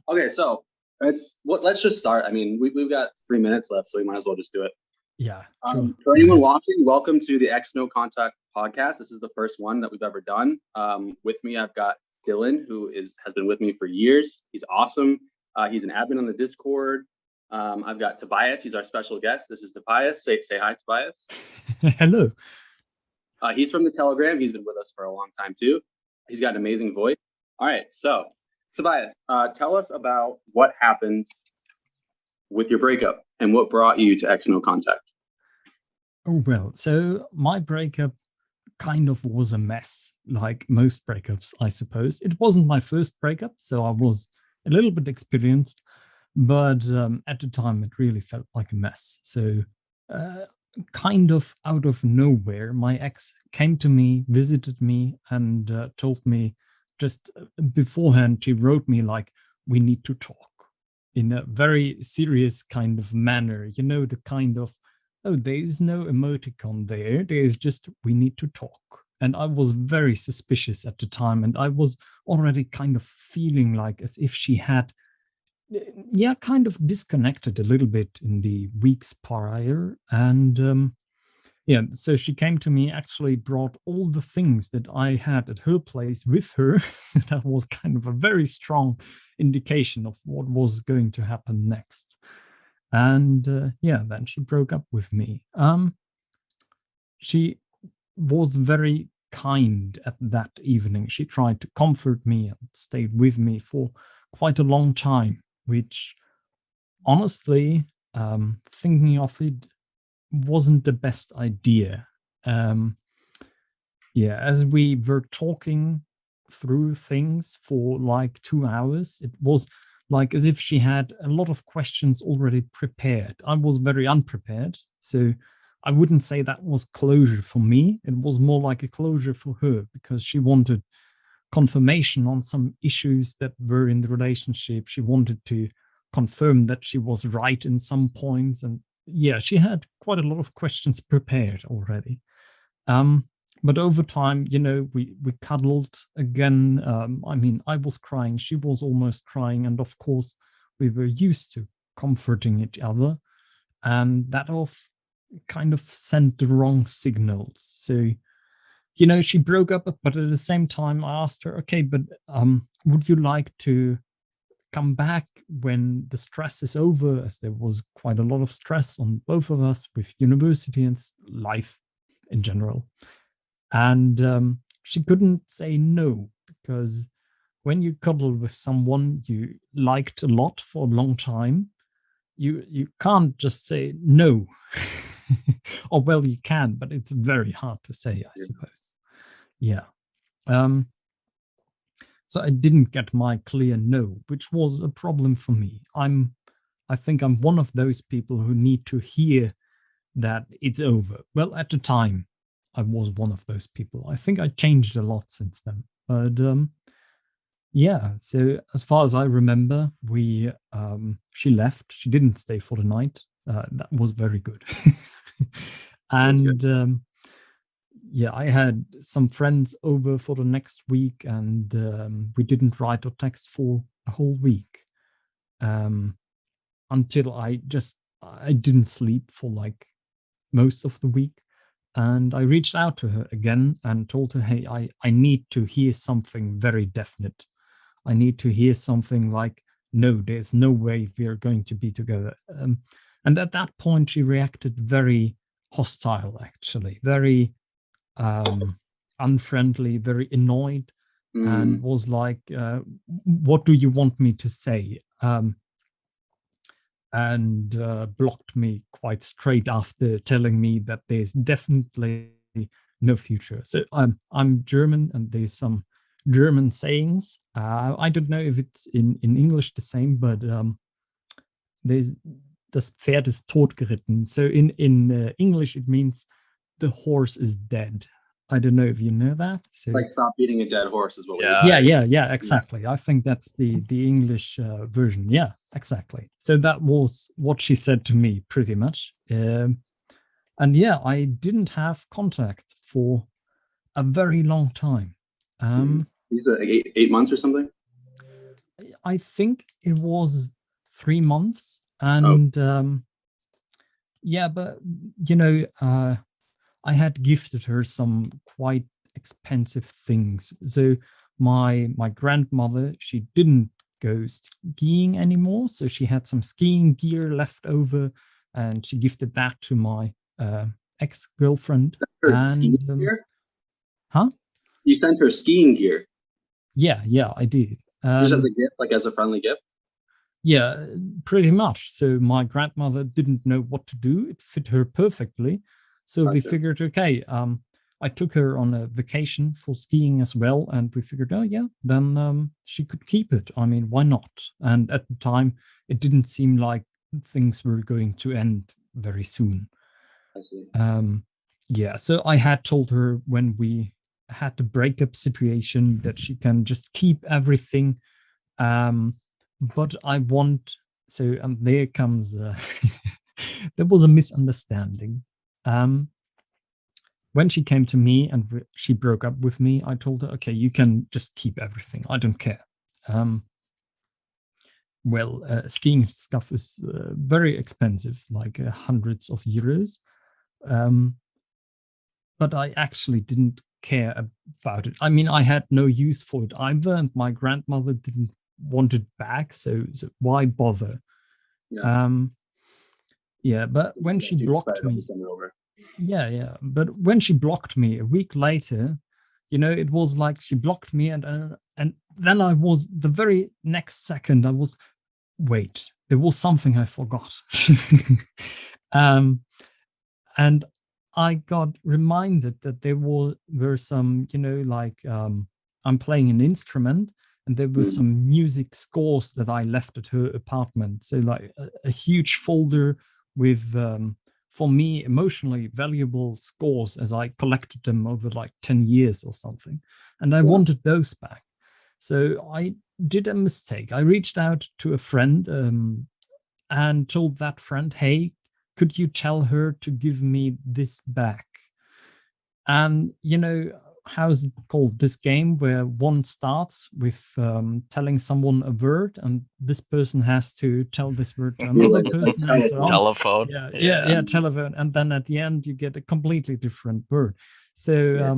Okay, so let's just start. I mean, we've got 3 minutes left, so we might as well just do it. Yeah, sure. For Go anyone ahead. watching, welcome to the X No Contact podcast. This is the first one that we've ever done. With me, I've got Dylan, who has been with me for years. He's awesome. He's an admin on the Discord. I've got Tobias. He's our special guest. This is Tobias. Say hi, Tobias. Hello. He's from the Telegram. He's been with us for a long time too. He's got an amazing voice. All right, so Tobias, tell us about what happened with your breakup and what brought you to X No Contact. Oh, well, so my breakup kind of was a mess, like most breakups, I suppose. It wasn't my first breakup, so I was a little bit experienced, but at the time it really felt like a mess. So, uh, kind of out of nowhere, my ex came to me, visited me, and told me just beforehand, she wrote me like, we need to talk in a very serious kind of manner, the kind of, oh, there is no emoticon there. There is just, we need to talk. And I was very suspicious at the time. And I was already kind of feeling like as if she had, yeah, kind of disconnected a little bit in the weeks prior. And yeah, so she came to me, actually brought all the things that I had at her place with her. That was kind of a very strong indication of what was going to happen next. And yeah, then she broke up with me. She was very kind at that evening. She tried to comfort me and stayed with me for quite a long time, which honestly, thinking of it, wasn't the best idea. Um, yeah, as we were talking through things for like 2 hours, it was like as if she had a lot of questions already prepared. I was very unprepared. So I wouldn't say that was closure for me. It was more like a closure for her because she wanted confirmation on some issues that were in the relationship. She wanted to confirm that she was right in some points. And yeah, she had quite a lot of questions prepared already. Um, but over time, we cuddled again. I mean, I was crying, she was almost crying, and of course, we were used to comforting each other, and that of kind of sent the wrong signals. So, she broke up, but at the same time, I asked her, okay, but would you like to come back when the stress is over, as there was quite a lot of stress on both of us with university and life in general. And she couldn't say no because when you cuddle with someone you liked a lot for a long time, you can't just say no. Or well, you can, but it's very hard to say, I suppose. Yeah. Um, so I didn't get my clear no, which was a problem for me. I think I'm one of those people who need to hear that it's over. Well, at the time, I was one of those people. I think I changed a lot since then. But yeah, so as far as I remember, we she left. She didn't stay for the night. That was very good. That's good. And yeah, I had some friends over for the next week, and we didn't write or text for a whole week. Um, until I didn't sleep for like most of the week. And I reached out to her again and told her, hey, I need to hear something very definite. I need to hear something like, no, there's no way we are going to be together. And at that point, she reacted very hostile, actually, very unfriendly, very annoyed, and was like, what do you want me to say? And blocked me quite straight after telling me that there's definitely no future. So I'm German, and there's some German sayings. I don't know if it's in English the same, but there's das Pferd ist totgeritten. So in English it means the horse is dead. I don't know if you know that. So Like stop beating a dead horse is what we yeah, yeah, exactly. I think that's the English version. Yeah, exactly. So that was what she said to me, pretty much. And yeah, I didn't have contact for a very long time. These are like 8 months or something. I think it was 3 months, Oh, and yeah, but I had gifted her some quite expensive things. So my grandmother, she didn't go skiing anymore, so she had some skiing gear left over, and she gifted that to my ex-girlfriend. her skiing And gear. huh? You sent her skiing gear Yeah, I did. just as And a gift, like as a friendly gift. yeah, pretty much. So my grandmother didn't know what to do. It fit her perfectly. So we Gotcha. figured, okay, I took her on a vacation for skiing as well, and we figured, oh yeah, then she could keep it. I mean, why not? And at the time, it didn't seem like things were going to end very soon. I see. Um, yeah, so I had told her when we had the breakup situation that she can just keep everything, but I want so there comes there was a misunderstanding. Um, when she came to me and she broke up with me, I told her, okay, you can just keep everything. I don't care. Um, skiing stuff is very expensive, like hundreds of euros. Um, but I actually didn't care about it. I mean, I had no use for it either, and my grandmother didn't want it back, so why bother? Yeah. Um, yeah, but when Yeah, she she blocked decided to me, send it over. yeah, but when she blocked me a week later, it was like she blocked me, and then I was the very next second I was wait, there was something I forgot. um, and I got reminded that were some, like I'm playing an instrument, and there were Mm. some music scores that I left at her apartment. So like a huge folder with for me emotionally valuable scores as I collected them over like 10 years or something. And I Yeah. wanted those back. So I did a mistake. I reached out to a friend and told that friend, hey, could you tell her to give me this back? And how's it called? This game where one starts with telling someone a word, and this person has to tell this word to You're another like person, and so on. telephone. Telephone. Yeah. Yeah, telephone. And then at the end, you get a completely different word. So, Yeah.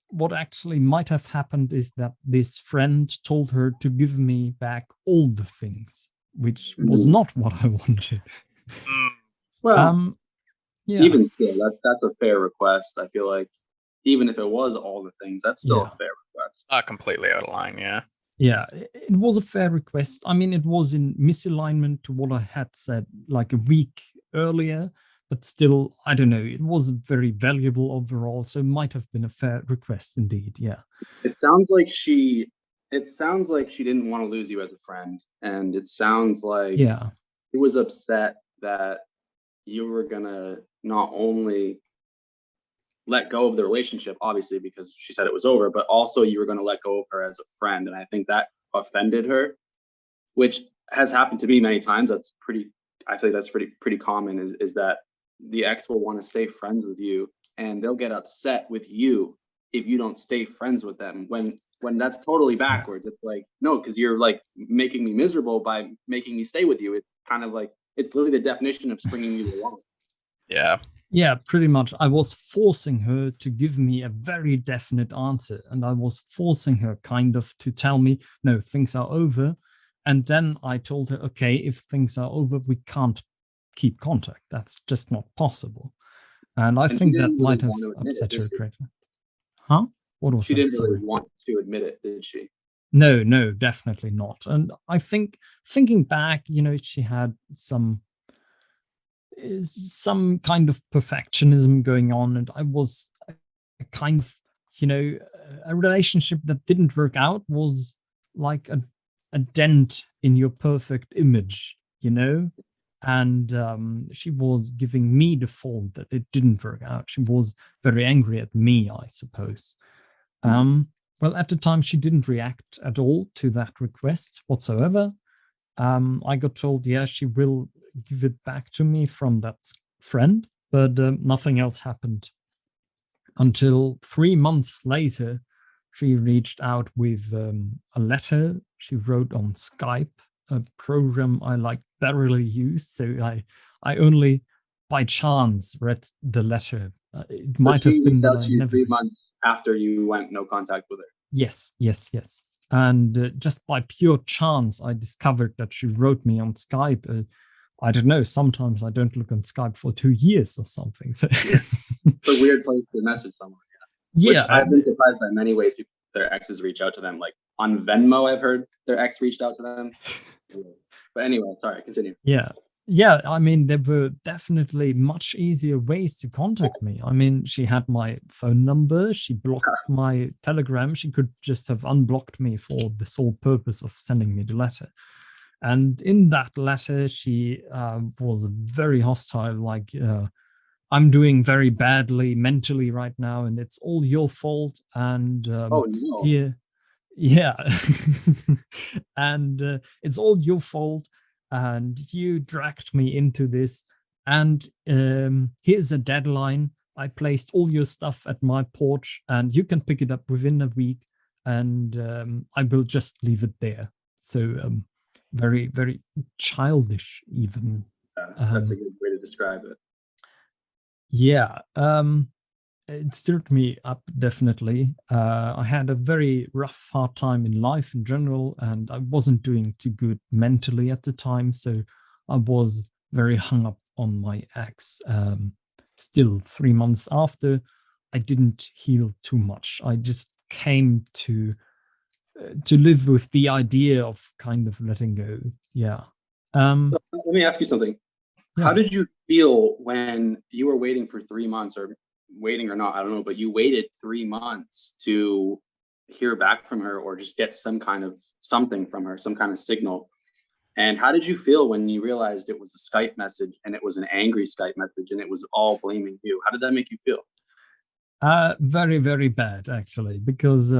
what actually might have happened is that this friend told her to give me back all the things, which was Mhm. not what I wanted. Mm. Well, Um, yeah, even still, that's a fair request. I feel like even if it was all the things, that's still a yeah, fair request. Not completely out of line, yeah. yeah. It was a fair request. I mean, it was in misalignment to what I had said like a week earlier, but still, I don't know. It was very valuable overall, so it might have been a fair request indeed. Yeah, It sounds like she didn't want to lose you as a friend, and it sounds like yeah, she was upset that you were gonna not only let go of the relationship, obviously because she said it was over, but also you were gonna let go of her as a friend, and I think that offended her, which has happened to me many times. That's pretty. I feel like that's pretty common. Is that the ex will want to stay friends with you, and they'll get upset with you if you don't stay friends with them. When that's totally yeah. backwards. It's like no, because you're like making me miserable by making me stay with you. It's kind of like it's literally the definition of stringing you along. Yeah. Yeah, pretty much. I was forcing her to give me a very definite answer, and I was forcing her kind of to tell me, no, things are over. And then I told her, okay, if things are over, we can't keep contact. That's just not possible. And I And she think that didn't really might have want to admit it, upset did her she? greatly. Huh? What was She that? didn't really Sorry. want to admit it, did she? No, definitely not. And I think thinking back, she had some kind of perfectionism going on, and I was a kind of a relationship that didn't work out was like a dent in your perfect image, and she was giving me the fault that it didn't work out. She was very angry at me, I suppose. Hmm. um well, at the time she didn't react at all to that request whatsoever. I got told, yeah, she will give it back to me from that friend, but nothing else happened until 3 months later. she reached out with a letter she wrote on Skype, a program I like barely use. So I only by chance read the letter. It might have been that I never. 3 months after you went no contact with her. Yes. And just by pure chance, I discovered that she wrote me on Skype. I don't know. Sometimes I don't look on Skype for 2 years or something. So it's a weird place to message someone. Yeah, Which I've been surprised by many ways. Their exes reach out to them. Like on Venmo, I've heard their ex reached out to them. But anyway, sorry, continue. Yeah. I mean, there were definitely much easier ways to contact me. I mean, she had my phone number. She blocked my Telegram. She could just have unblocked me for the sole purpose of sending me the letter. And in that letter, she was very hostile, like, I'm doing very badly mentally right now, and it's all your fault. And oh, no. Yeah. And it's all your fault. And you dragged me into this. And here's a deadline. I placed all your stuff at my porch, and you can pick it up within a week. And I will just leave it there. So very, very childish, even. That's a good way to describe it. Yeah. It stirred me up, definitely. I had a very rough, hard time in life in general, and I wasn't doing too good mentally at the time. So I was very hung up on my ex. Still, 3 months after, I didn't heal too much. I just came to live with the idea of kind of letting go. Yeah. So let me ask you something. Yeah. How did you feel when you were waiting for 3 months, or waiting or not, I don't know, but you waited 3 months to hear back from her or just get some kind of something from her, some kind of signal? And how did you feel when you realized it was a Skype message, and it was an angry Skype message, and it was all blaming you? How did that make you feel? Very, very bad, actually, because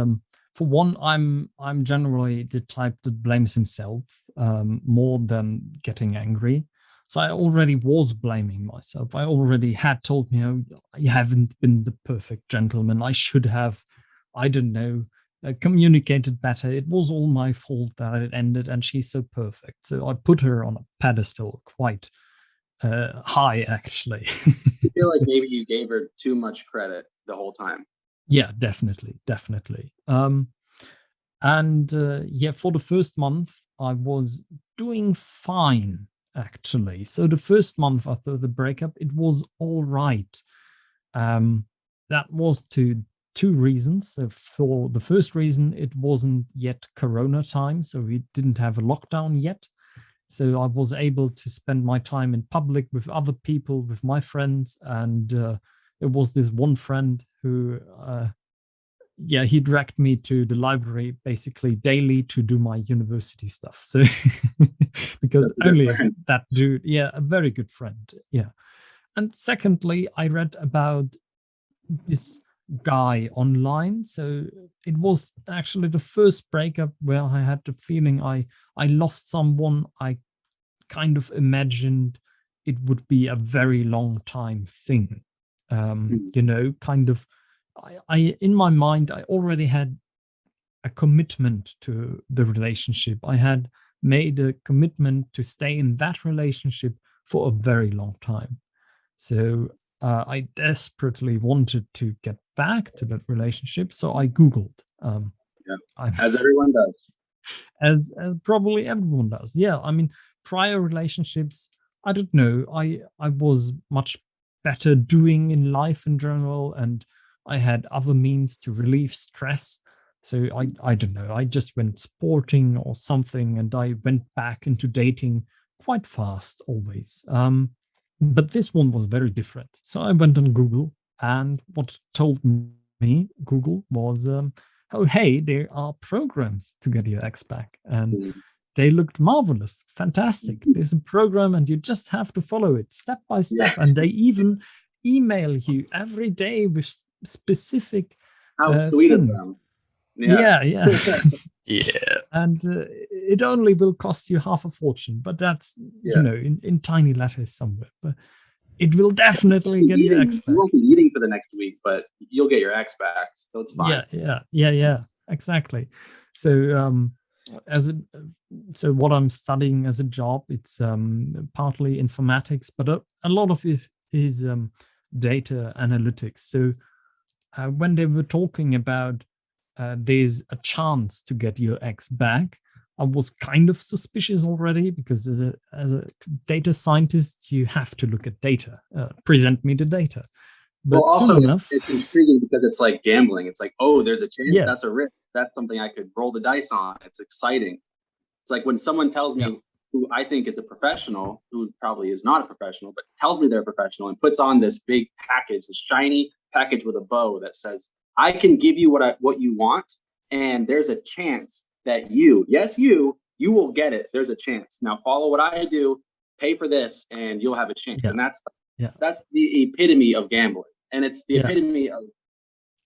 for one, I'm generally the type that blames himself more than getting angry. So I already was blaming myself. I already had told me, oh, you haven't been the perfect gentleman. I should have, I don't know, communicated better. It was all my fault that it ended, and she's so perfect. So I put her on a pedestal quite high, actually. I feel like maybe you gave her too much credit the whole time. Yeah, definitely. Yeah, for the first month, I was doing fine, actually. So the first month after the breakup, it was all right. That was two reasons. So for the first reason, it wasn't yet Corona time, so we didn't have a lockdown yet. So I was able to spend my time in public with other people, with my friends, and it was this one friend who, he dragged me to the library basically daily to do my university stuff. So because only if that dude, a very good friend. Yeah. And secondly, I read about this guy online. So it was actually the first breakup where I had the feeling I lost someone I kind of imagined it would be a very long time thing. Kind of, I in my mind, I already had a commitment to the relationship. I had made a commitment to stay in that relationship for a very long time. So I desperately wanted to get back to that relationship. So I Googled. As everyone does. As probably everyone does. Yeah. I mean, prior relationships, I don't know. I was much better doing in life in general, and I had other means to relieve stress. So I don't know. I just went sporting or something, and I went back into dating quite fast always. But this one was very different. So I went on Google, and what told me Google was, oh, hey, there are programs to get your ex back. And they looked marvelous, fantastic. There's a program, and you just have to follow it step by step. And they even email you every day with specific How sweet things. of them. Yeah. Yeah. And it only will cost you half a fortune, but that's in tiny letters somewhere. But it will definitely get your ex back. You won't be eating for the next week, but you'll get your ex back, so it's fine. Yeah, exactly. So so what I'm studying as a job, it's partly informatics, but a lot of it is data analytics. So when they were talking about there's a chance to get your ex back, I was kind of suspicious already, because as a data scientist, you have to look at data, present me the data. But well, also, soon enough, it's intriguing because it's like gambling. It's like, oh, there's a chance. Yeah. That's a risk. That's something I could roll the dice on. It's exciting. It's like when someone tells me, who I think is a professional, who probably is not a professional, but tells me they're a professional and puts on this big package, this shiny package with a bow that says, I can give you what you want, and there's a chance that you will get it. There's a chance. Now follow what I do, pay for this, and you'll have a chance. Yeah. And that's the epitome of gambling. And it's the Yeah. epitome of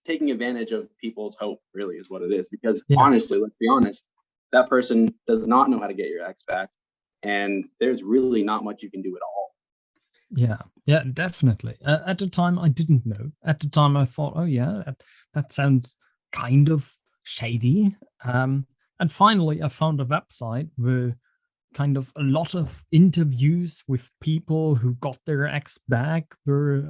taking advantage of people's hope, really, is what it is. Because Yeah. honestly, let's be honest, that person does not know how to get your ex back, and there's really not much you can do at all. Yeah, definitely. At the time, I didn't know. At the time, I thought, oh yeah, that sounds kind of shady. And finally, I found a website where kind of a lot of interviews with people who got their ex back were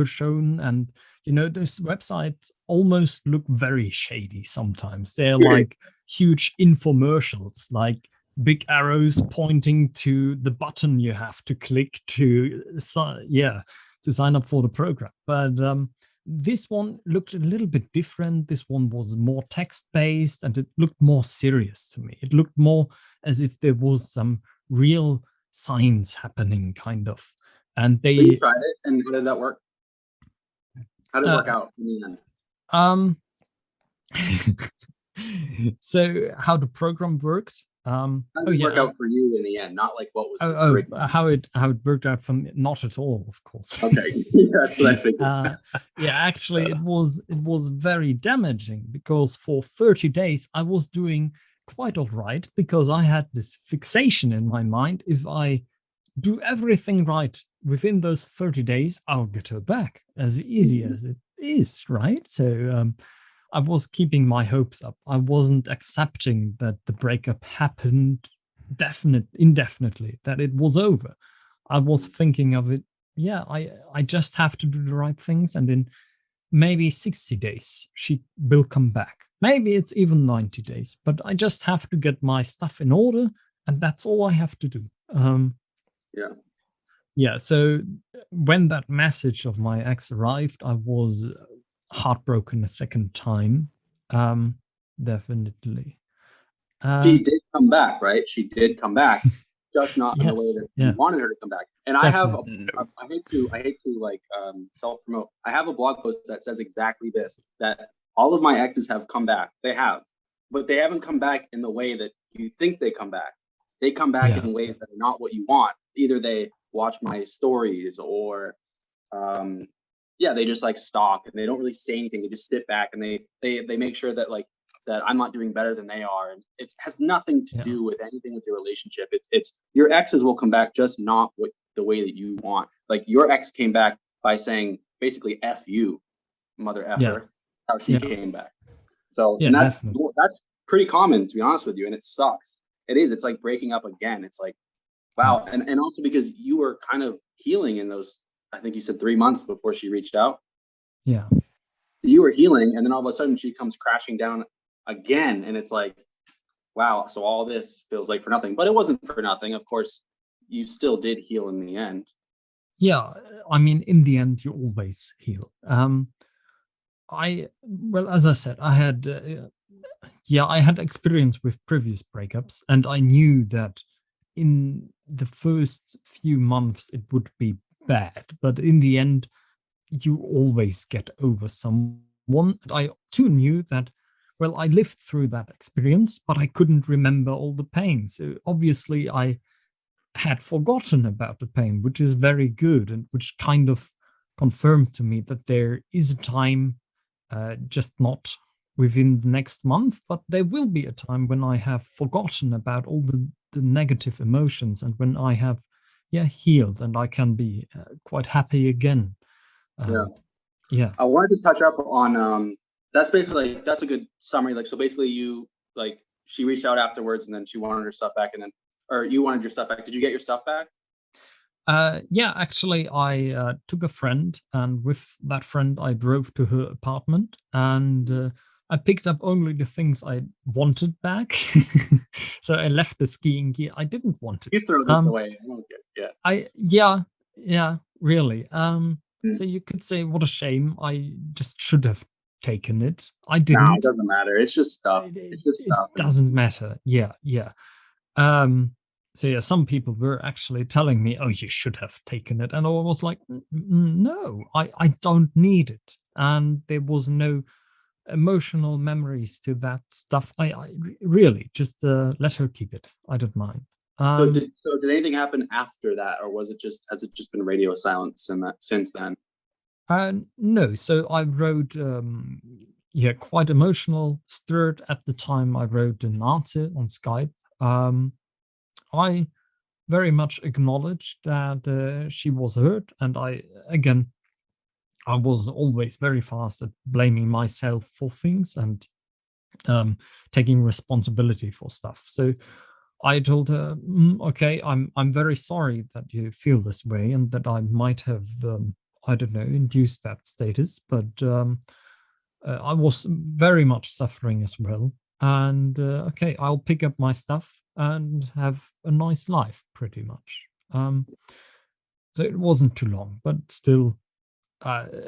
shown, and those websites almost look very shady sometimes. They're like huge infomercials, like big arrows pointing to the button you have to click to sign up for the program. But this one looked a little bit different. This one was more text-based, and it looked more serious to me. It looked more as if there was some real science happening, kind of. And So you tried it, and how did that work? How did it work out in the end? So how the program worked? How did it work out for you in the end? Not like what was how it worked out for me? Not at all, of course. Okay, that's what I figured. Actually, it was very damaging, because for 30 days I was doing quite all right, because I had this fixation in my mind: if I do everything right within those 30 days, I'll get her back, as easy as it is, right? So I was keeping my hopes up. I wasn't accepting that the breakup happened indefinitely, that it was over. I was thinking of it, I just have to do the right things, and in maybe 60 days, she will come back. Maybe it's even 90 days, but I just have to get my stuff in order, and that's all I have to do. So when that message of my ex arrived, I was heartbroken a second time. Definitely. She did come back, right? She did come back, just not in the way that you wanted her to come back. And definitely. I hate to like self-promote. I have a blog post that says exactly this: that all of my exes have come back. They have, but they haven't come back in the way that you think they come back. They come back in ways that are not what you want. Either they watch my stories, or they just like stalk, and they don't really say anything. They just sit back, and they make sure that that I'm not doing better than they are. And it has nothing to do with anything with your relationship. It's your exes will come back, just not the way that you want. Like, your ex came back by saying basically F you, mother effer, how she came back. So and that's pretty common, to be honest with you, and it sucks. It is. It's like breaking up again. It's like, wow. And also because you were kind of healing in those, I think you said 3 months before she reached out. Yeah. You were healing, and then all of a sudden she comes crashing down again, and it's like, wow. So all this feels like for nothing, but it wasn't for nothing. Of course, you still did heal in the end. Yeah, I mean, in the end, you always heal. As I said, I had experience with previous breakups, and I knew that in the first few months it would be bad, but in the end, you always get over someone. I too knew that, I lived through that experience, but I couldn't remember all the pain. So obviously I had forgotten about the pain, which is very good, and which kind of confirmed to me that there is a time, just not within the next month, but there will be a time when I have forgotten about all the negative emotions, and when I have healed, and I can be quite happy again. Yeah. I wanted to touch up on that's basically that's a good summary. Like, so basically you like she reached out afterwards and then she wanted her stuff back, and then or you wanted your stuff back. Did you get your stuff back? Yeah, actually, I took a friend, and with that friend, I drove to her apartment, and I picked up only the things I wanted back. So I left the skiing gear. I didn't want You it. throw this away. I don't get. Yeah, really. Mm. So you could say, what a shame. I just should have taken it. I No, it didn't. doesn't matter. It's just stuff. It's just It stuff. doesn't matter. Yeah. So yeah, some people were actually telling me, "Oh, you should have taken it," and I was like, "No, I don't need it." And there was no emotional memories to that stuff. Really just let her keep it. I don't mind. So did anything happen after that, or was it just has it just been radio silence and that since then? No, so I wrote, quite emotional, stirred at the time I wrote an answer on Skype. I very much acknowledged that she was hurt, and I was always very fast at blaming myself for things and taking responsibility for stuff. So I told her, "Okay, I'm very sorry that you feel this way, and that I might have, I don't know, induced that status, but I was very much suffering as well. And okay, I'll pick up my stuff and have a nice life, pretty much." So it wasn't too long, but still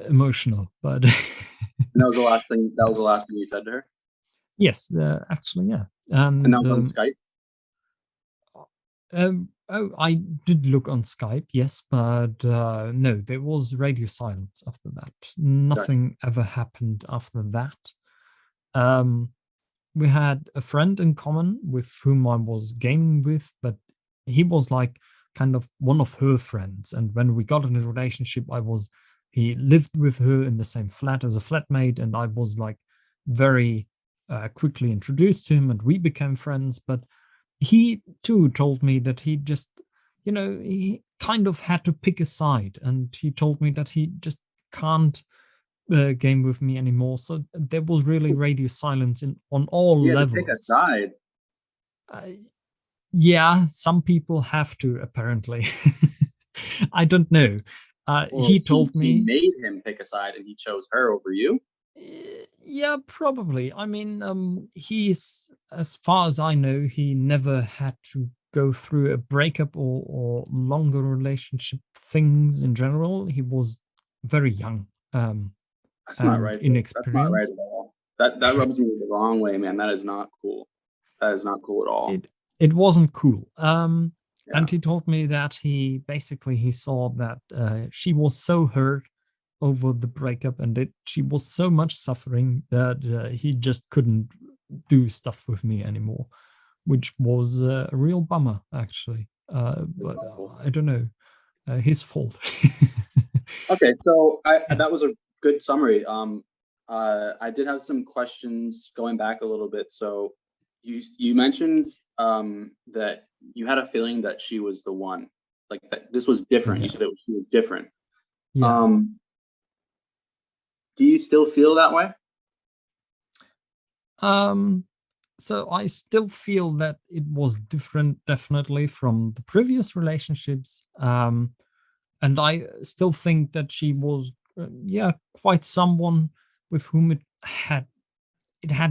emotional. But And that was the last thing. That was the last thing you said to her. yes, actually, yeah. And that was on Skype. Oh, I did look on Skype, yes, but no, there was radio silence after that. Nothing ever happened after that. We had a friend in common with whom I was gaming with, but he was like kind of one of her friends. And when we got in a relationship, he lived with her in the same flat as a flatmate, and I was like very quickly introduced to him, and we became friends. But he too told me that he just, he kind of had to pick a side, and he told me that he just can't game with me anymore. So there was really radio silence on all You had to levels. pick a side. Yeah, some people have to, apparently. I don't know. He told me. He made him pick a side, and he chose her over you. Yeah, probably. I mean, he's, as far as I know, he never had to go through a breakup or longer relationship things in general. He was very young. That's not right. Inexperienced. That's not right at all. That rubs me the wrong way, man. That is not cool. That is not cool at all. It wasn't cool. Yeah. And he told me that he saw that she was so hurt over the breakup, and she was so much suffering that he just couldn't do stuff with me anymore, which was a real bummer, actually. But I don't know, his fault. Okay, so that was a good summary. I did have some questions going back a little bit. So you mentioned that you had a feeling that she was the one, like that this was different. Yeah. You said she was different. Yeah. Do you still feel that way? So I still feel that it was different, definitely, from the previous relationships. And I still think that she was, quite someone with whom it had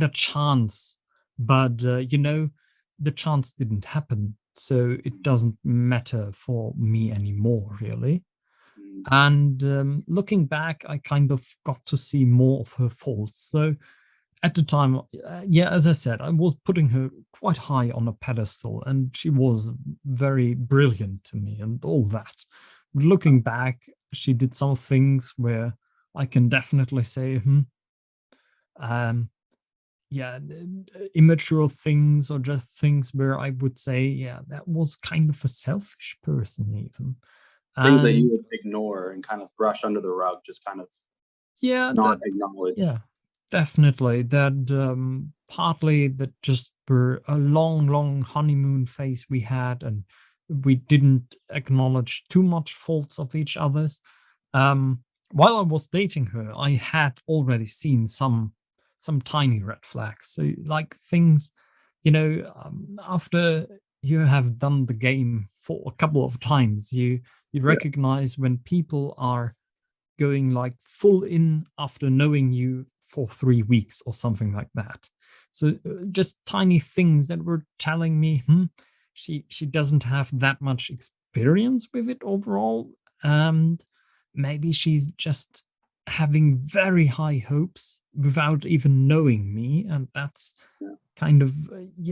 a chance, but the chance didn't happen, so it doesn't matter for me anymore, really. And looking back, I kind of got to see more of her faults. So at the time, as I said, I was putting her quite high on a pedestal, and she was very brilliant to me and all that. But looking back, she did some things where I can definitely say, immature things, or just things where I would say, that was kind of a selfish person, even. Things that you would ignore and kind of brush under the rug, just kind of not acknowledge. Yeah, definitely. That partly that just were a long, long honeymoon phase we had, and we didn't acknowledge too much faults of each other's. While I was dating her, I had already seen some tiny red flags. So like things, after you have done the game for a couple of times, you recognize when people are going like full in after knowing you for 3 weeks or something like that. So just tiny things that were telling me, she doesn't have that much experience with it overall, and maybe she's just having very high hopes without even knowing me, and that's kind of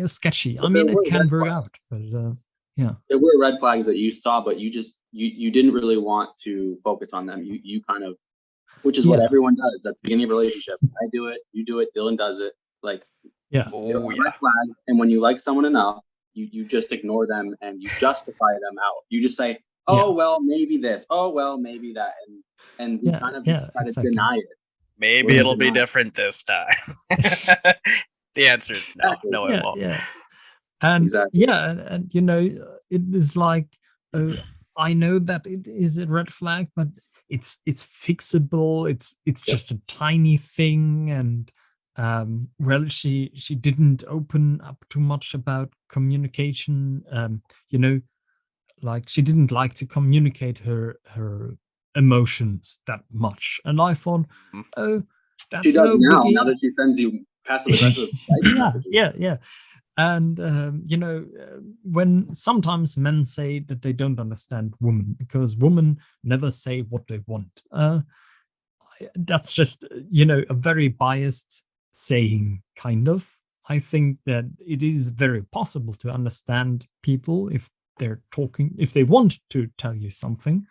sketchy. But I there mean, it were can red work flags. out, but yeah. There were red flags that you saw, but you didn't really want to focus on them. You kind of, which is what Yeah. everyone does at the beginning of a relationship. I do it, you do it, Dylan does it. Like, Yeah. there are red flags, and when you like someone enough, you just ignore them and you justify them out. You just say, "Oh well, maybe this. Oh well, maybe that," and you kind of try to exactly. deny it. Maybe Or it'll be deny it. different this time. The answer is no. Exactly. No, it won't. Yeah. And Exactly. and it is like, I know that it is a red flag, but it's fixable. It's Yep. just a tiny thing, and well, she didn't open up too much about communication. Like she didn't like to communicate her emotions that much, and I thought, Mhm. oh, She that's does no now. biggie. Now that she sends you passive aggressive messages. Yeah. And when sometimes men say that they don't understand women because women never say what they want, that's just a very biased saying, kind of. I think that it is very possible to understand people if they're talking, if they want to tell you something.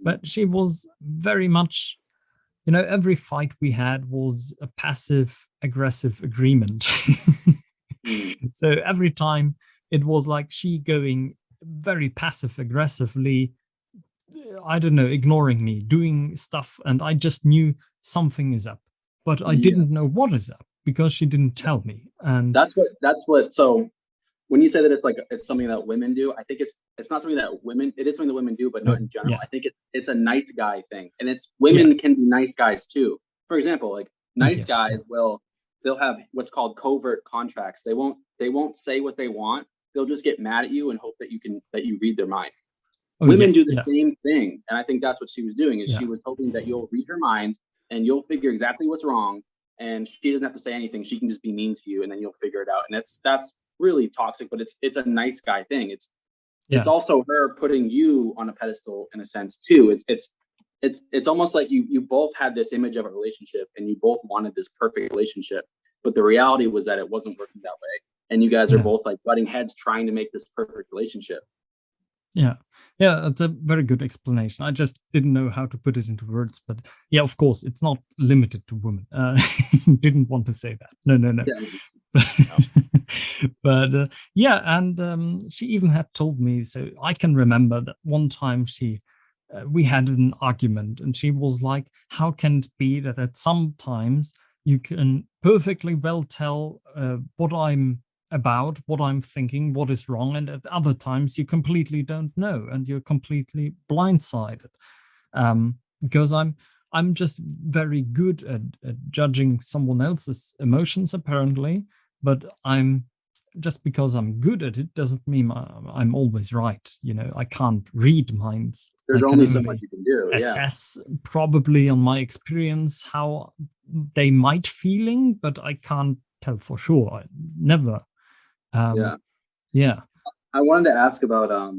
But she was very much, every fight we had was a passive aggressive agreement. So every time it was like she going very passive aggressively, I don't know, ignoring me, doing stuff, and I just knew something is up, but I Yeah. didn't know what is up because she didn't tell me. And That's what. So when you say that it's something that women do, I think it's not something that women. It is something that women do, but not in general. yeah, I think it's a nice guy thing, and it's women can be nice guys too. For example, like nice yes, guys they'll have what's called covert contracts. They won't say what they want. They'll just get mad at you and hope that you read their mind. oh Women do yes, the yeah, same thing, and I think that's what she was doing. Is yeah, she was hoping that you'll read her mind and you'll figure exactly what's wrong, and she doesn't have to say anything. She can just be mean to you, and then you'll figure it out. And that's really toxic, but it's a nice guy thing. It's yeah, also her putting you on a pedestal in a sense too. It's almost like you both had this image of a relationship, and you both wanted this perfect relationship, but the reality was that it wasn't working that way, and you guys are yeah. both like butting heads trying to make this perfect relationship. Yeah, that's a very good explanation. I just didn't know how to put it into words, but yeah, of course, it's not limited to women. Didn't want to say that. No. Yeah. But yeah, and she even had told me. So I can remember that one time we had an argument, and she was like, "How can it be that at some times you can perfectly well tell what I'm about, what I'm thinking, what is wrong, and at other times you completely don't know, and you're completely blindsided." Because I'm just very good at judging someone else's emotions, apparently, but I'm just because I'm good at it doesn't mean I'm always right. I can't read minds. I There's can only so much only you can do. Yeah. assess, probably on my experience, how they might feeling, but I can't tell for sure. I never. Yeah. Yeah. I wanted to ask about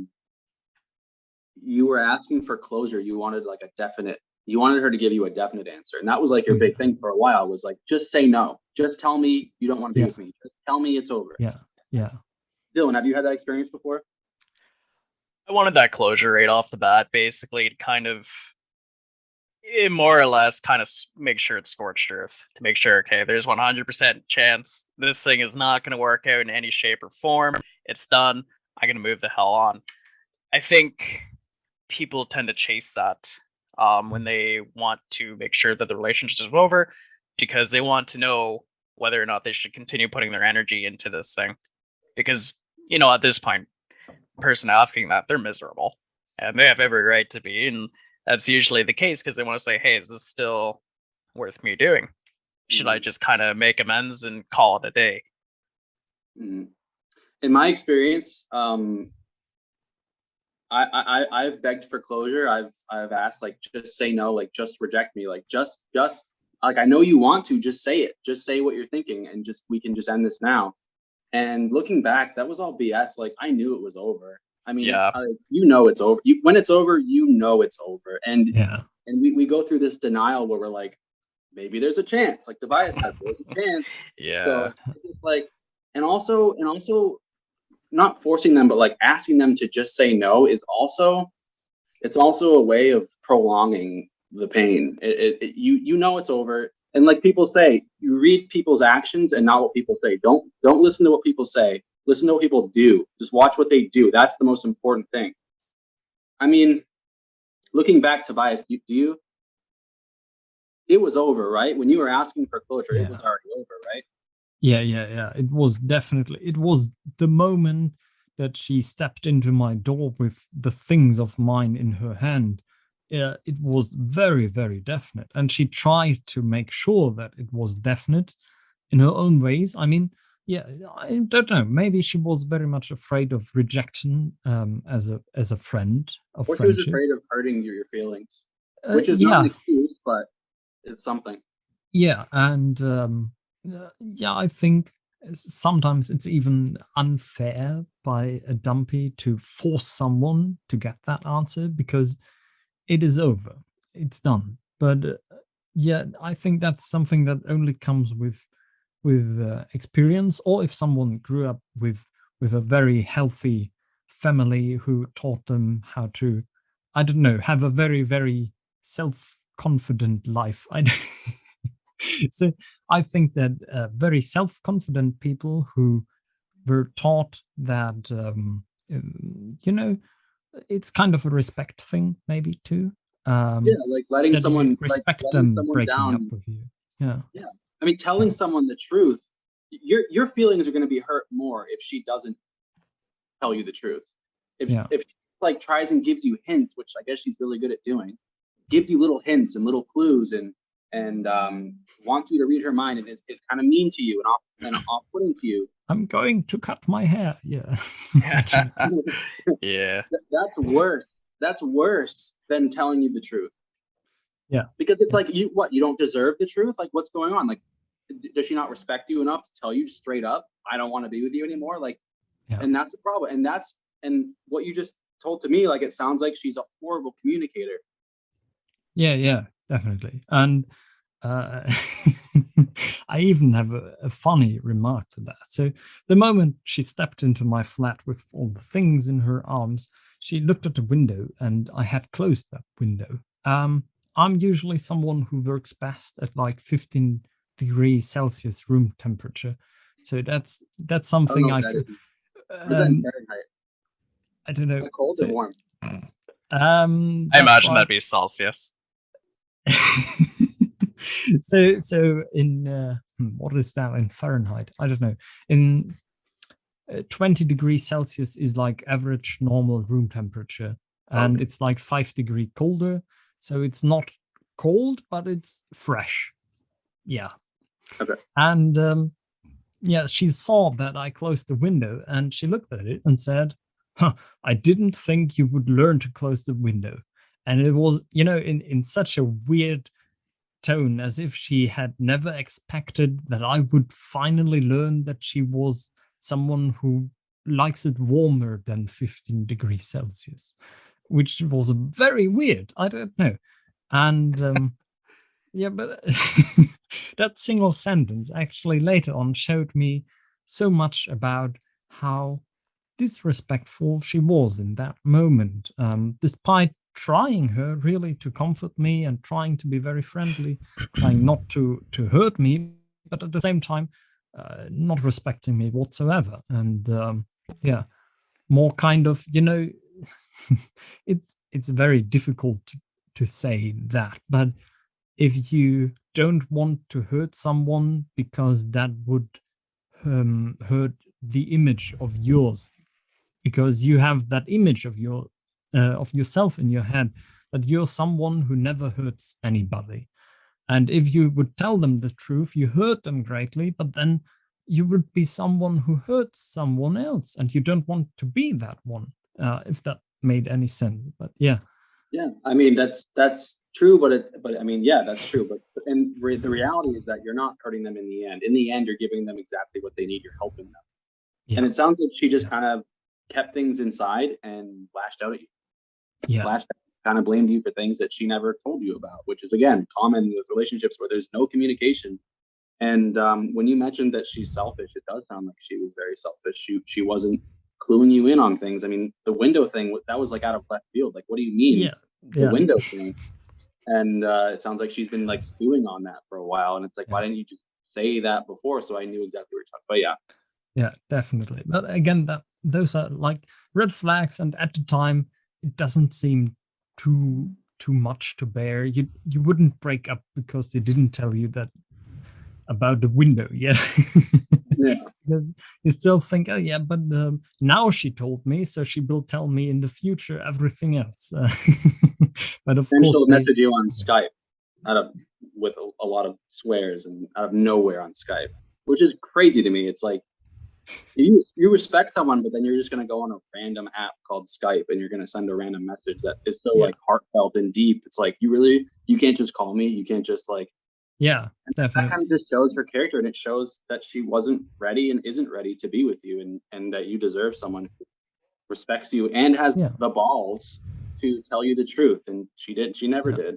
you were asking for closure. You wanted like a definite you wanted her to give you a definite answer. And that was like your Oh, big yeah. thing for a while, was like, just say no. Just tell me you don't want to be Yeah. with me. Just tell me it's over. Yeah. Dylan, have you had that experience before? I wanted that closure right off the bat, basically, to kind of more or less kind of make sure it's scorched earth, to make sure, okay, there's 100% chance this thing is not going to work out in any shape or form. It's done. I'm going to move the hell on. I think people tend to chase that when they want to make sure that the relationship is over, because they want to know whether or not they should continue putting their energy into this thing. Because, at this point, person asking that, they're miserable, and they have every right to be. And that's usually the case because they want to say, "Hey, is this still worth me doing? Should I just kind of make amends and call it a day?" In my experience, I've begged for closure. I've asked, like, just say no, like, just reject me, like, just like, I know you want to, just say it, just say what you're thinking, and we can just end this now. And looking back, that was all BS. Like, I knew it was over. I mean, Yeah. it's over. When it's over, it's over. And Yeah. and we go through this denial where we're like, maybe there's a chance. Like Tobias said, there's a chance. Yeah. So it's like, and also not forcing them, but like asking them to just say no is also, it's also a way of prolonging the pain. You know it's over. And like people say, you read people's actions and not what people say. Don't listen to what people say. Listen to what people do. Just watch what they do. That's the most important thing. I mean, looking back, Tobias, it was over, right? When you were asking for closure, Yeah. It was already over, right? Yeah. It was the moment that she stepped into my door with the things of mine in her hand. It was very, very definite. And she tried to make sure that it was definite in her own ways. I mean, yeah, I don't know. Maybe she was very much afraid of rejection as a friend of Or she was friendship. afraid of hurting your feelings, which is not an excuse, but it's something. Yeah, and I think sometimes it's even unfair by a dumpy to force someone to get that answer because it is over, it's done. But yeah, I think that's something that only comes with experience, or if someone grew up with a very healthy family who taught them how to, I don't know, have a very, very self-confident life. So I think that very self-confident people who were taught that it's kind of a respect thing maybe too. Like letting that someone you respect letting them someone breaking up down. with you. Yeah. I mean, telling someone the truth, your feelings are going to be hurt more if she doesn't tell you the truth. If she, like, tries and gives you hints, which I guess she's really good at doing, gives you little hints and little clues and wants you to read her mind and is kind of mean to you and off-putting to you. I'm going to cut my hair. Yeah. Yeah. That's worse. That's worse than telling you the truth. Yeah. Because it's like, you don't deserve the truth? Like, what's going on? Like, does she not respect you enough to tell you straight up, I don't want to be with you anymore? Like, and that's the problem. And what you just told to me, like, it sounds like she's a horrible communicator. Yeah, definitely. And I even have a funny remark to that. So the moment she stepped into my flat with all the things in her arms, she looked at the window and I had closed that window. I'm usually someone who works best at like 15 degrees Celsius room temperature. So that's something I feel. What is that in Fahrenheit? I don't know. Like cold or warm? I imagine that'd be Celsius. so in what is that in Fahrenheit? I don't know. In 20 degrees Celsius is like average normal room temperature, and it's like 5 degrees colder. So it's not cold, but it's fresh. Yeah. Okay. And she saw that I closed the window, and she looked at it and said, "Huh, I didn't think you would learn to close the window." And it was, in such a weird tone, as if she had never expected that I would finally learn that she was someone who likes it warmer than 15 degrees Celsius, which was very weird. I don't know. And but that single sentence actually later on showed me so much about how disrespectful she was in that moment, despite trying her really to comfort me and trying to be very friendly, trying not to hurt me, but at the same time not respecting me whatsoever. And more kind of, it's very difficult to say that, but if you don't want to hurt someone because that would hurt the image of yours because you have that image of yourself in your head that you're someone who never hurts anybody. And if you would tell them the truth, you hurt them greatly, but then you would be someone who hurts someone else, and you don't want to be that one. If that made any sense, but yeah. Yeah, I mean that's true, but I mean yeah, that's true. But the reality is that you're not hurting them in the end. In the end, you're giving them exactly what they need. You're helping them. Yeah. And it sounds like she just kind of kept things inside and lashed out at you. Yeah. Lashed out, kind of blamed you for things that she never told you about, which is again common with relationships where there's no communication. And when you mentioned that she's selfish, it does sound like she was very selfish. She wasn't cluing you in on things. I mean, the window thing, that was like out of left field. Like, what do you mean? Yeah. The window thing. And it sounds like she's been like stewing on that for a while. And it's like, why didn't you just say that before so I knew exactly what you're talking about? But yeah. Yeah, definitely. But again, those are like red flags, and at the time, it doesn't seem too much to bear. You wouldn't break up because they didn't tell you that about the window. Yeah. Because you still think, oh yeah, but now she told me, so she will tell me in the future everything else. But of course, she'll message you on Skype with a lot of swears and out of nowhere on Skype, which is crazy to me. It's like you respect someone, but then you're just going to go on a random app called Skype and you're going to send a random message that is so like heartfelt and deep. It's like you can't just call me. You can't just like. Yeah, definitely. That kind of just shows her character, and it shows that she wasn't ready and isn't ready to be with you, and that you deserve someone who respects you and has the balls to tell you the truth. And she did. She never did.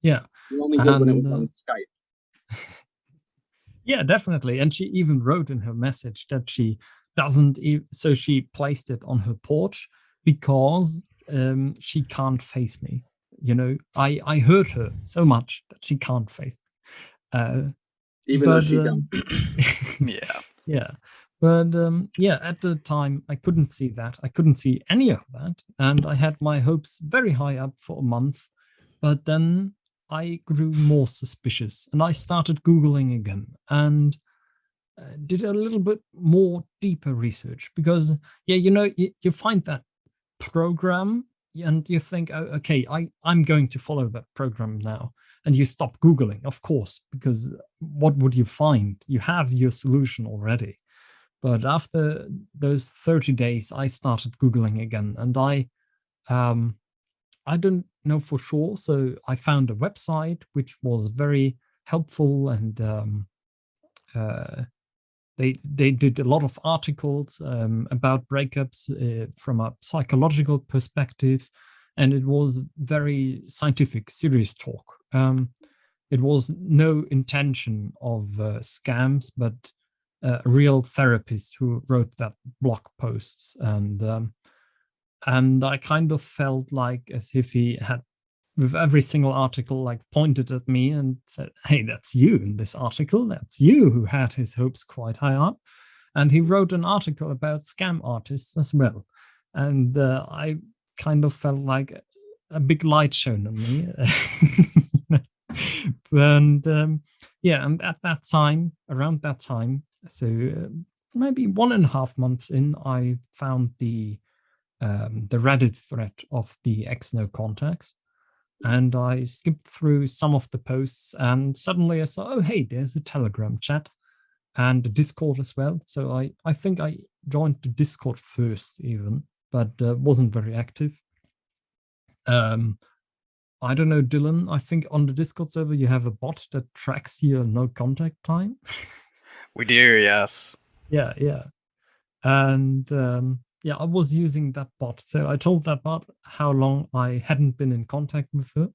Yeah. She only did when it was on Skype. Yeah, definitely. And she even wrote in her message that she doesn't. So she placed it on her porch because she can't face me. You know, I hurt her so much that she can't face me. Even though she don't. Yeah. But at the time, I couldn't see that. I couldn't see any of that. And I had my hopes very high up for a month. But then I grew more suspicious and I started Googling again and did a little bit more deeper research because, you find that program and you think, oh, okay, I'm going to follow that program now. And you stop Googling, of course, because what would you find? You have your solution already. But after those 30 days, I started Googling again, and I don't know for sure. So I found a website which was very helpful, and they did a lot of articles about breakups from a psychological perspective, and it was very scientific, serious talk. It was no intention of scams, but a real therapist who wrote that blog posts, and I kind of felt like as if he had, with every single article, like pointed at me and said, "Hey, that's you in this article. That's you who had his hopes quite high up." And he wrote an article about scam artists as well, and I kind of felt like a big light shone on me. And and at that time, around that time, so maybe 1.5 months in, I found the Reddit thread of the XNO contacts, and I skipped through some of the posts, and suddenly I saw, oh hey, there's a Telegram chat and a Discord as well. So I think I joined the Discord first even, but wasn't very active. I don't know, Dylan, I think on the Discord server you have a bot that tracks your no contact time. We do, yes. Yeah. And I was using that bot. So I told that bot how long I hadn't been in contact with her.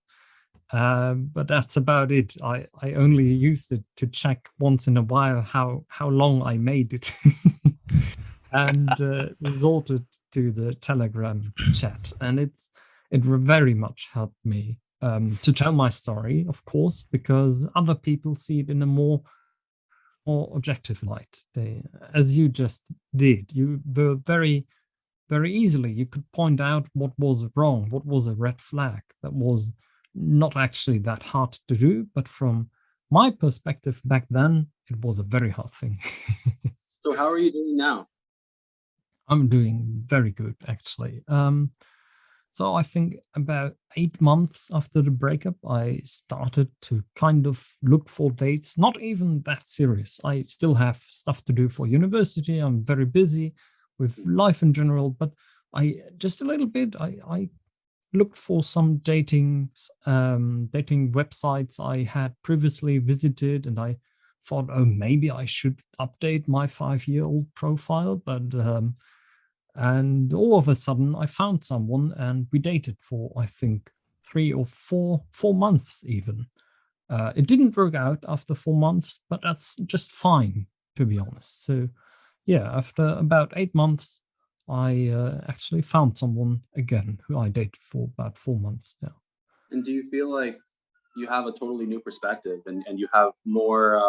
But that's about it. I only used it to check once in a while how long I made it. And resorted to the Telegram chat. And it very much helped me to tell my story, of course, because other people see it in a more objective light. They, as you just did, you were very, very easily, you could point out what was wrong, what was a red flag that was not actually that hard to do, but from my perspective back then, it was a very hard thing. So how are you doing now? I'm doing very good, actually. So I think about 8 months after the breakup, I started to kind of look for dates. Not even that serious. I still have stuff to do for university. I'm very busy with life in general, but I just a little bit. I looked for some dating websites I had previously visited, and I thought, oh, maybe I should update my 5-year-old profile, but and all of a sudden I found someone and we dated for, I think, 3 or 4 months even. It didn't work out after 4 months, but that's just fine, to be honest. So yeah, after about 8 months, I actually found someone again who I dated for about 4 months. Yeah. And do you feel like you have a totally new perspective and you have more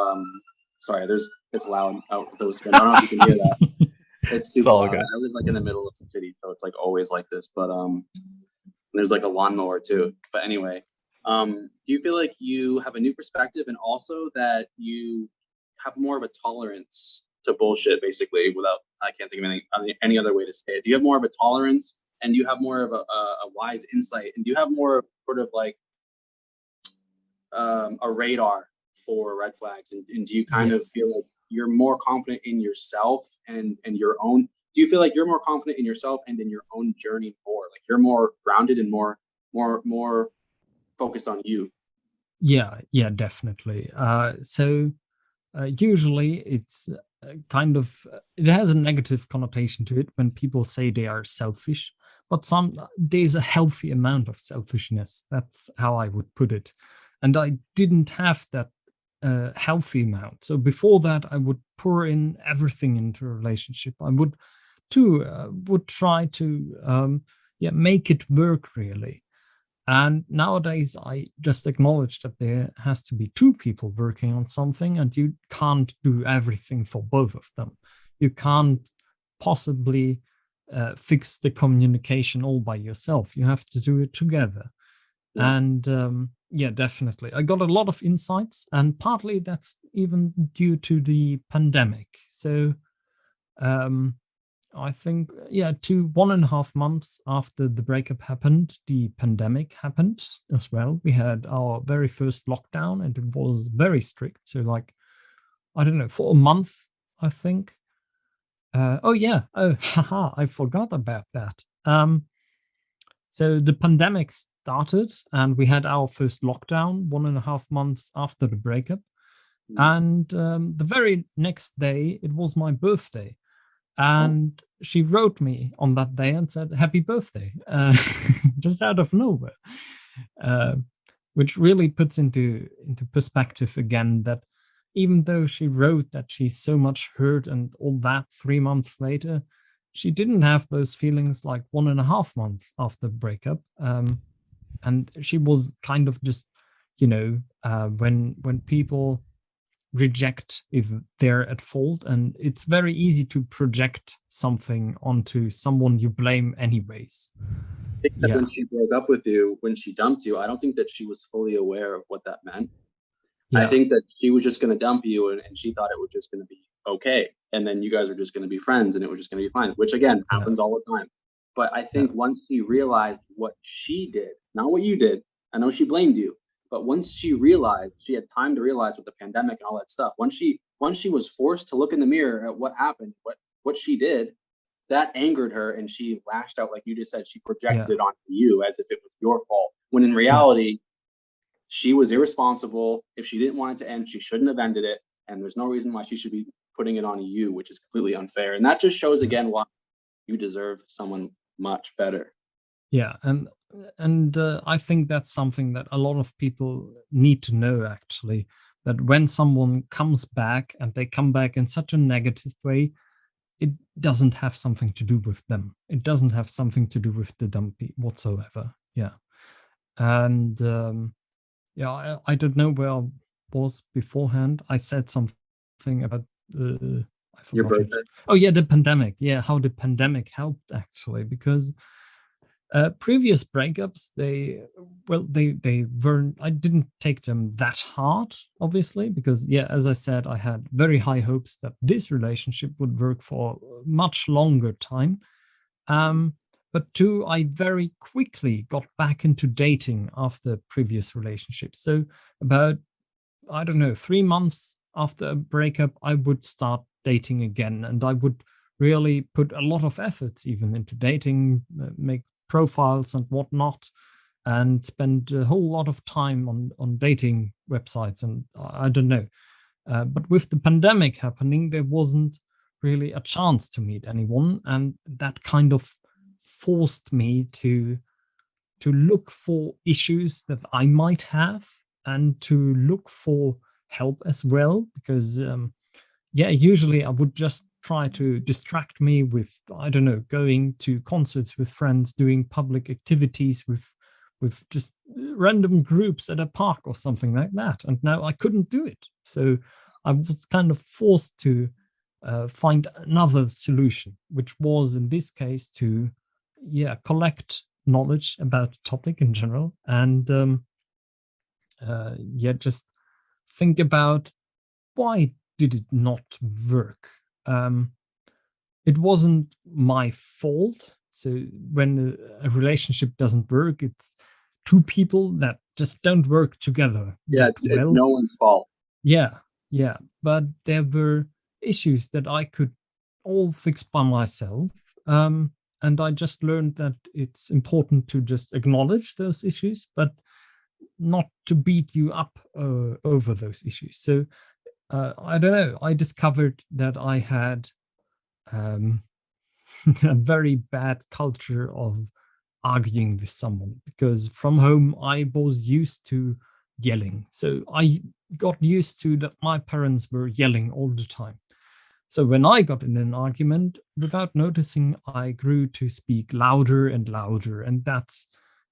sorry, it's loud out those I don't know if you can hear that. It's too all loud. good. I live like in the middle of the city, so it's like always like this. But there's like a lawnmower too. But anyway, do you feel like you have a new perspective and also that you have more of a tolerance to bullshit, basically, without I can't think of any other way to say it. Do you have more of a tolerance and you have more of a wise insight and do you have more sort of like a radar for red flags and do you kind of feel like you're more confident in yourself and your own do you feel like you're more confident in yourself and in your own journey more like you're more grounded and more focused on you? Yeah, definitely. So usually it's kind of it has a negative connotation to it when people say they are selfish, but there's a healthy amount of selfishness. That's how I would put it, and I didn't have that healthy amount. So before that, I would pour in everything into a relationship. I would try to make it work really. And nowadays, I just acknowledge that there has to be two people working on something, and you can't do everything for both of them. You can't possibly fix the communication all by yourself. You have to do it together. Yeah. And yeah, definitely. I got a lot of insights, and partly that's even due to the pandemic. So I think, yeah, 1.5 months after the breakup happened, the pandemic happened as well. We had our very first lockdown and it was very strict. So, like, I don't know, for a month, I think. Oh, yeah. Oh, haha, I forgot about that. So the pandemic started and we had our first lockdown 1.5 months after the breakup. And the very next day, it was my birthday. And she wrote me on that day and said, "Happy birthday," just out of nowhere, which really puts into perspective again that even though she wrote that she's so much hurt and all that 3 months later, she didn't have those feelings like 1.5 months after breakup. And she was kind of just, when people reject if they're at fault, and it's very easy to project something onto someone you blame anyways. I think that when she broke up with you, when she dumped you, I don't think that she was fully aware of what that meant. I think that she was just going to dump you and she thought it was just going to be okay. And then you guys were just going to be friends and it was just going to be fine, which again happens all the time. But I think once she realized what she did, not what you did, I know she blamed you, but once she realized, she had time to realize with the pandemic and all that stuff. Once she was forced to look in the mirror at what happened, what she did, that angered her and she lashed out like you just said. She projected it onto you as if it was your fault. When in reality, she was irresponsible. If she didn't want it to end, she shouldn't have ended it. And there's no reason why she should be putting it on you, which is completely unfair. And that just shows again why you deserve someone much better. Yeah, and I think that's something that a lot of people need to know actually, that when someone comes back and they come back in such a negative way, it doesn't have something to do with them. It doesn't have something to do with the dumpy whatsoever. Yeah. And yeah, I don't know where I was beforehand. I said something about I Your forgot it. birthday. Oh yeah, the pandemic. Yeah, how the pandemic helped actually, because Previous breakups, they weren't. I didn't take them that hard, obviously, because yeah, as I said, I had very high hopes that this relationship would work for a much longer time. But two, I very quickly got back into dating after previous relationships. So about, I don't know, 3 months after a breakup, I would start dating again, and I would really put a lot of efforts even into dating, make profiles and whatnot, and spend a whole lot of time on dating websites. And I don't know, but with the pandemic happening, there wasn't really a chance to meet anyone, and that kind of forced me to look for issues that I might have and to look for help as well. Because, yeah, usually I would just try to distract me with, I don't know, going to concerts with friends, doing public activities with just random groups at a park or something like that. And now I couldn't do it. So I was kind of forced to find another solution, which was in this case to, yeah, collect knowledge about the topic in general, and yeah, just think about why did it not work. It wasn't my fault. So when a relationship doesn't work, it's two people that just don't work together that it's well. no one's fault. Yeah, yeah. But there were issues that I could all fix by myself. And I just learned that it's important to just acknowledge those issues, but not to beat you up over those issues. So I don't know. I discovered that I had a very bad culture of arguing with someone, because from home I was used to yelling. So I got used to that my parents were yelling all the time. So when I got in an argument, without noticing, I grew to speak louder and louder. And that's,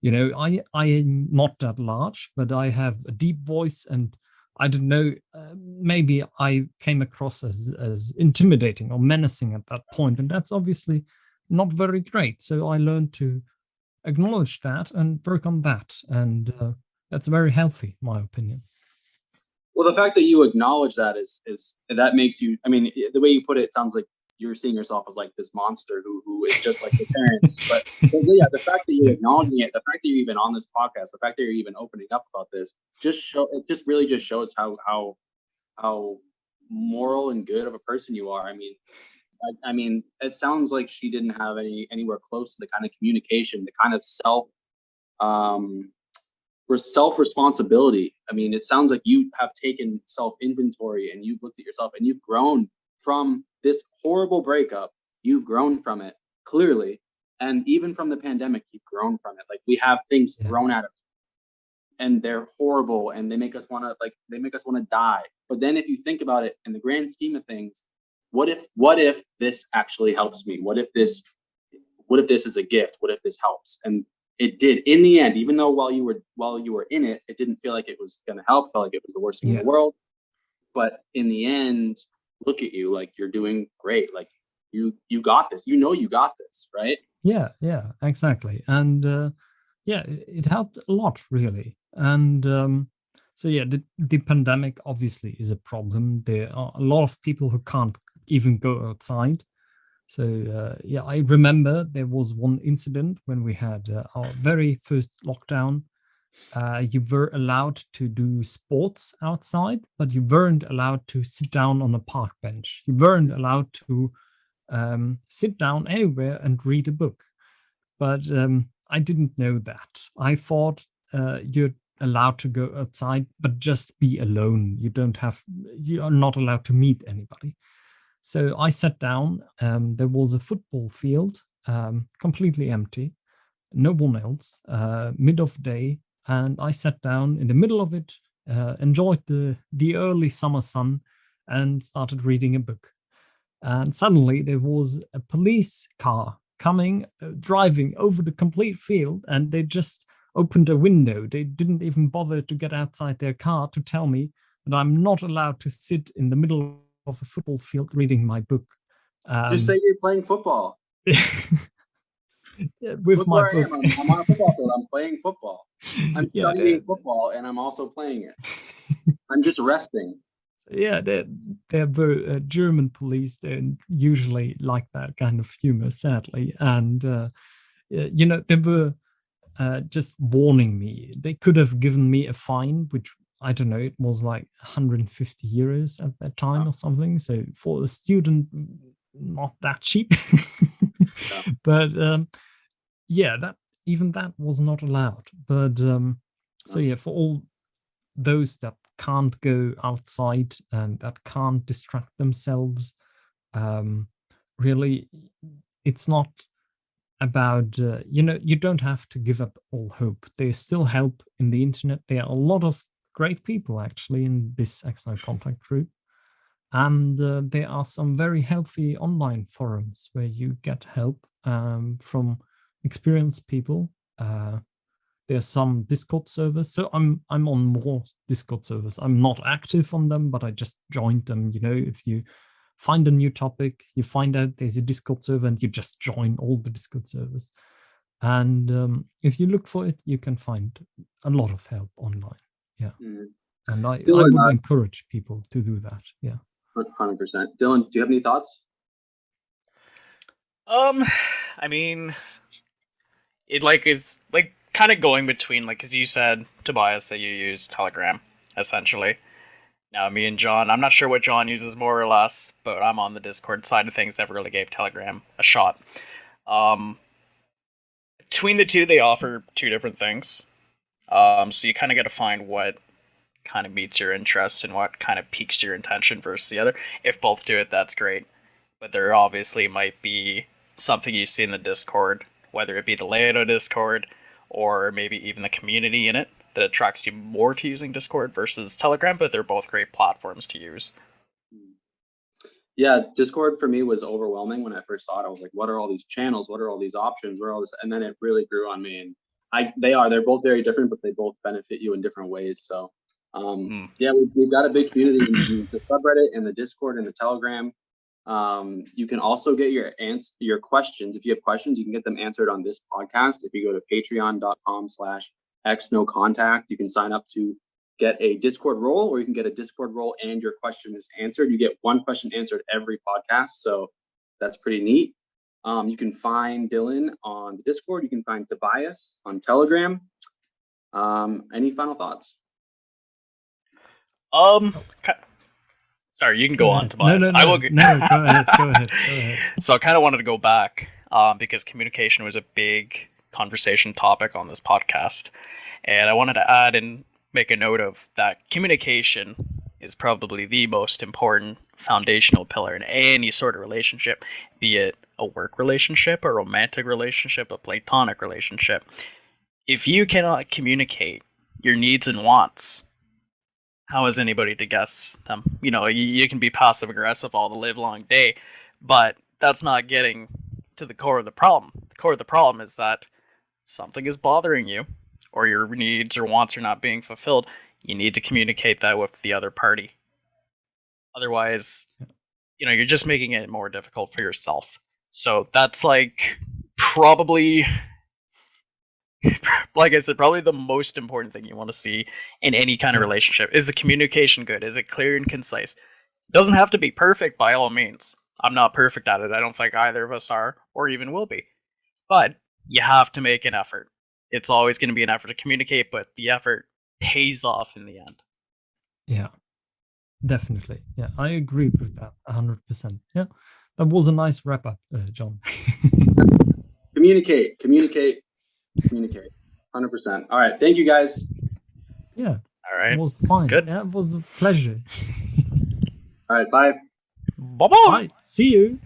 I am not that large, but I have a deep voice, and I don't know, maybe I came across as intimidating or menacing at that point. And that's obviously not very great. So I learned to acknowledge that and work on that. And that's very healthy, in my opinion. Well, the fact that you acknowledge that is that makes you. I mean, the way you put it sounds like you're seeing yourself as like this monster who is just like your parents. But yeah, the fact that you're acknowledging it, the fact that you're even on this podcast, the fact that you're even opening up about this, just really shows how moral and good of a person you are. I mean, it sounds like she didn't have anywhere close to the kind of communication, the kind of self-responsibility. I mean, it sounds like you have taken self-inventory and you've looked at yourself and you've grown from this horrible breakup. You've grown from it, clearly. And even from the pandemic, you've grown from it. Like, we have things thrown at us and they're horrible and they make us want to die. But then if you think about it in the grand scheme of things, what if this actually helps me? What if this is a gift? What if this helps? And it did in the end, even though while you were in it, it didn't feel like it was going to help. Felt like it was the worst thing in the world. But in the end, look at you, like, you're doing great. Like, you got this. You got this, right? Yeah, exactly. And yeah, it helped a lot, really. And so yeah, the pandemic obviously is a problem. There are a lot of people who can't even go outside. So yeah, I remember there was one incident when we had our very first lockdown. You were allowed to do sports outside, but you weren't allowed to sit down on a park bench. You weren't allowed to sit down anywhere and read a book. But I didn't know that. I thought you're allowed to go outside, but just be alone. You are not allowed to meet anybody. So I sat down. There was a football field, completely empty, no one else, mid of day, and I sat down in the middle of it, enjoyed the early summer sun, and started reading a book. And suddenly there was a police car coming, driving over the complete field, and they just opened a window. They didn't even bother to get outside their car to tell me that I'm not allowed to sit in the middle of a football field reading my book. Just say you're playing football. with Look my where I book. am. I'm on a football field. I'm playing football. I'm Yeah, studying football, and I'm also playing it. I'm just resting. yeah, they're German police. They're usually like that kind of humor, sadly. And they were just warning me. They could have given me a fine, which I don't know, it was like 150 euros at that time or something. So for a student, not that cheap. Yeah. But that even that was not allowed. But so yeah, for all those that can't go outside and that can't distract themselves, really, it's not about you don't have to give up all hope. There's still help in the internet. There are a lot of great people actually in this X-No Contact group, and there are some very healthy online forums where you get help from experienced people. There's some Discord servers, so I'm on more Discord servers. I'm not active on them, but I just joined them. If you find a new topic, you find out there's a Discord server, and you just join all the Discord servers. And if you look for it, you can find a lot of help online. Yeah, and I would encourage people to do that. Yeah, 100%. Dylan, do you have any thoughts? I mean, it is kind of going between, as you said, Tobias, that you use Telegram essentially. Now, me and John, I'm not sure what John uses more or less, but I'm on the Discord side of things. Never really gave Telegram a shot. Between the two, they offer two different things. So you kind of got to find what kind of meets your interest and what kind of piques your attention versus the other. If both do it, that's great. But there obviously might be something you see in the Discord, whether it be the layout of Discord or maybe even the community in it, that attracts you more to using Discord versus Telegram, but they're both great platforms to use. Yeah, Discord for me was overwhelming when I first saw it. I was like, what are all these channels? What are all these options? What are all this? And then it really grew on me. And they're both very different, but they both benefit you in different ways. So yeah, we've got a big community in the subreddit and the Discord and the Telegram. You can also get your questions. If you have questions, you can get them answered on this podcast. If you go to patreon.com/xnocontact, you can sign up to get a Discord role, or you can get a Discord role and your question is answered. You get one question answered every podcast. So that's pretty neat. You can find Dylan on the Discord. You can find Tobias on Telegram. Any final thoughts? Sorry, you can go on, Tobias. No, go ahead. So I kind of wanted to go back because communication was a big conversation topic on this podcast. And I wanted to add and make a note of that communication is probably the most important foundational pillar in any sort of relationship, be it a work relationship, a romantic relationship, a platonic relationship. If you cannot communicate your needs and wants, how is anybody to guess them? You can be passive aggressive all the live long day, but that's not getting to the core of the problem. The core of the problem is that something is bothering you, or your needs or wants are not being fulfilled. You need to communicate that with the other party. Otherwise, you're just making it more difficult for yourself. So that's probably, like I said, probably the most important thing you want to see in any kind of relationship. Is the communication good? Is it clear and concise? It doesn't have to be perfect by all means. I'm not perfect at it. I don't think either of us are, or even will be. But you have to make an effort. It's always going to be an effort to communicate, but the effort pays off in the end. Yeah, definitely. Yeah, I agree with that 100%. Yeah, that was a nice wrap up, John. Communicate. 100%. All right. Thank you, guys. Yeah. All right. It was fine. Good. Yeah, it was a pleasure. All right. Bye. Bye-bye. Bye. See you.